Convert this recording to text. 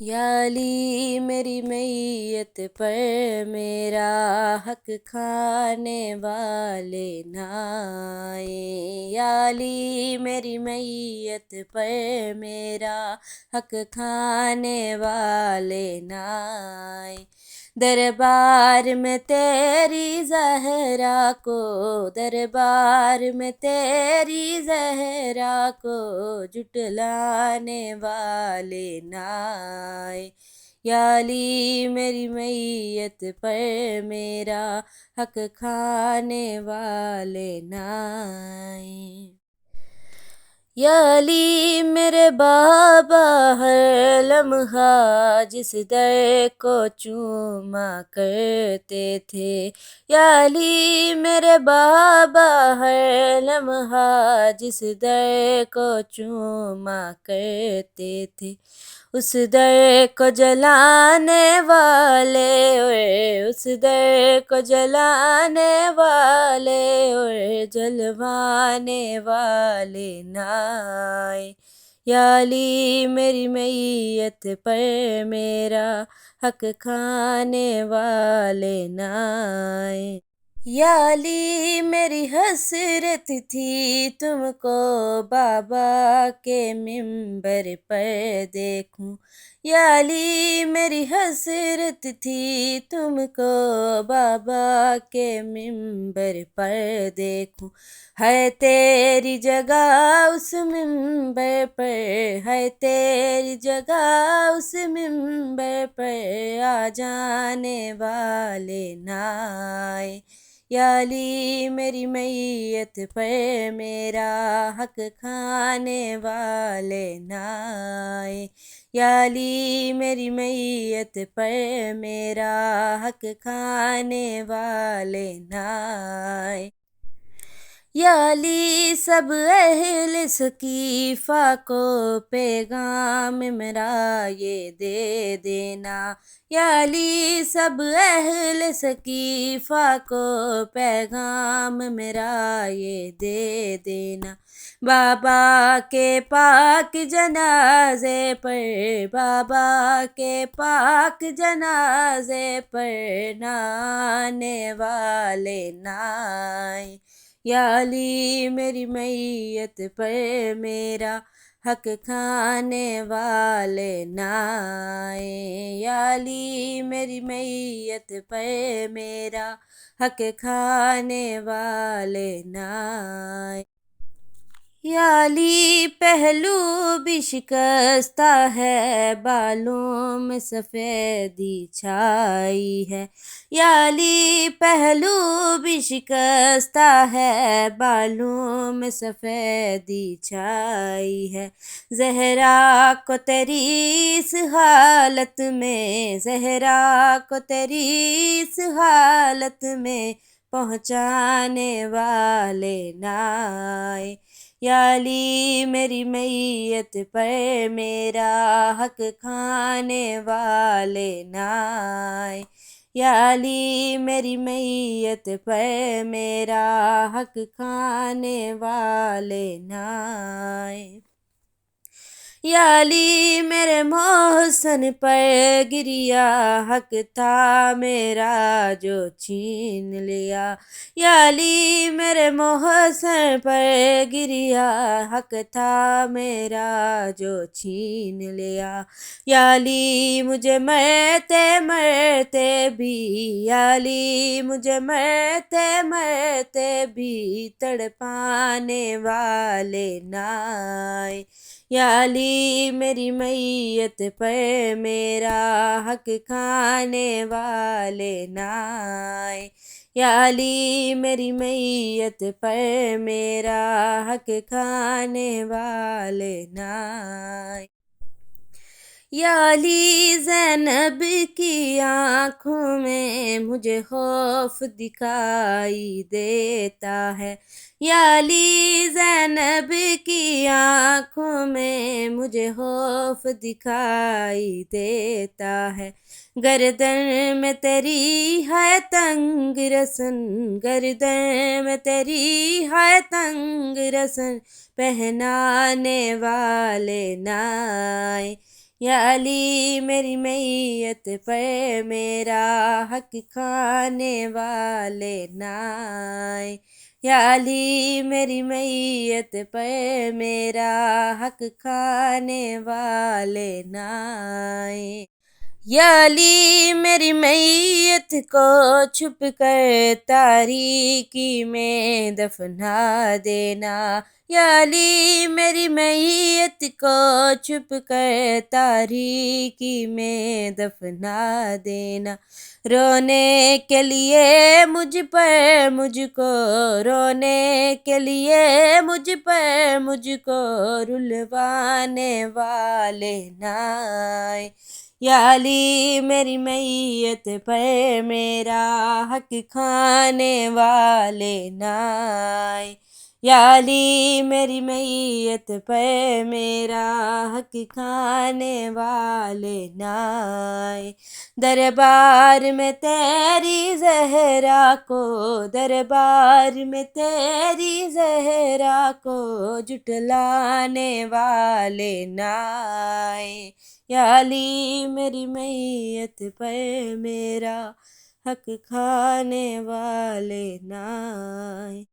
یا علی میری میت پر میرا حق کھانے والے نہ آئیں، یا علی میری میت پر میرا حق کھانے والے نہ آئیں۔ دربار میں تیری زہرا کو، دربار میں تیری زہرا کو جھٹلانے والے نہ آئے۔ یا علی میری میت پر میرا حق کھانے والے نہ آئیں۔ یا علی میرے بابا ہر لمحہ جس در کو چوما کرتے تھے، یا علی میرے بابا ہر لمحہ جس در کو چوما کرتے تھے، اس در کو جلانے والے اور اس در کو جلانے والے اور جلوانے والے نہ آئے۔ یا علی میری میت پر میرا حق کھانے والے نہ آئے۔ یا علی میری حسرت تھی تم کو بابا کے منبر پر دیکھوں، یا علی میری حسرت تھی تم کو بابا کے منبر پر دیکھوں۔ ہے تیری جگہ اس منبر پر، ہے تیری جگہ اس منبر پر، آ جانے والے نہ آئے۔ یا علی میری میت پر میرا حق کھانے والے نہ آئے۔ یا علی میری میت پر میرا حق کھانے والے نہ آئے۔ یا علی سب اہل ثقیفہ کو پیغام میرا یہ دے دینا، یا علی سب اہل ثقیفہ کو پیغام میرا یہ دے دینا۔ بابا کے پاک جنازے پر، بابا کے پاک جنازے پر نہ آنے والے نہ آئیں۔ یا علی میری میت پر میرا حق کھانے والے نہ آئیں۔ یا علی میری میت پر میرا حق کھانے والے نہ آئیں۔ یا علی پہلو بھی شکستہ ہے، بالوں میں سفیدی چھائی ہے، یا علی پہلو بھی شکستہ ہے، بالوں میں سفیدی چھائی ہے۔ زہرا کو تیری اس حالت میں، زہرا کو تیری اس حالت میں پہنچانے والے نہ آئے۔ یا علی میری میت پر میرا حق کھانے والے نہ آئے۔ یا علی میری میت پر میرا حق کھانے والے نہ آئے۔ یا علی میرے محسن پر گریا حق تھا میرا جو چھین لیا، یا علی میرے محسن پر گریا حق تھا میرا جو چھین لیا۔ یا علی مجھے مرتے مرتے بھی، یا علی مجھے مرتے مرتے بھی تڑپانے والے نہ آئے۔ یا علی میری میت پر میرا حق کھانے والے نہ آئے۔ یا علی میری میت پر میرا حق کھانے والے نہ آئے۔ یا علی زینب کی آنکھوں میں مجھے خوف دکھائی دیتا ہے، یا علی زینب کی آنکھوں میں مجھے خوف دکھائی دیتا ہے۔ گردن میں تیری ہے تنگ رسن، گردن میں تیری ہے تنگ رسن، پہنانے والے نہ آئے۔ یا علی میری میت پر میرا حق کھانے والے نہ آئے، یا علی میری میت پر میرا حق کھانے والے نہ آئے، یا علی میری میت کو چھپ کر تاریکی میں دفنا دینا، یا علی میری میت کو چھپ کر تاریکی میں دفنا دینا، رونے کے لیے مجھ پر مجھ کو، رونے کے لیے مجھ پر مجھ کو رلوانے والے نہ آئے، یا علی میری میت پر میرا حق کھانے والے نہ آئے، یا علی میری میت پر میرا حق کھانے والے نہ آئے، دربار میں تیری زہرا کو، دربار میں تیری زہرا کو جھٹلانے والے نہ آئے، یا علی میری میت پر میرا حق کھانے والے نہ آئے۔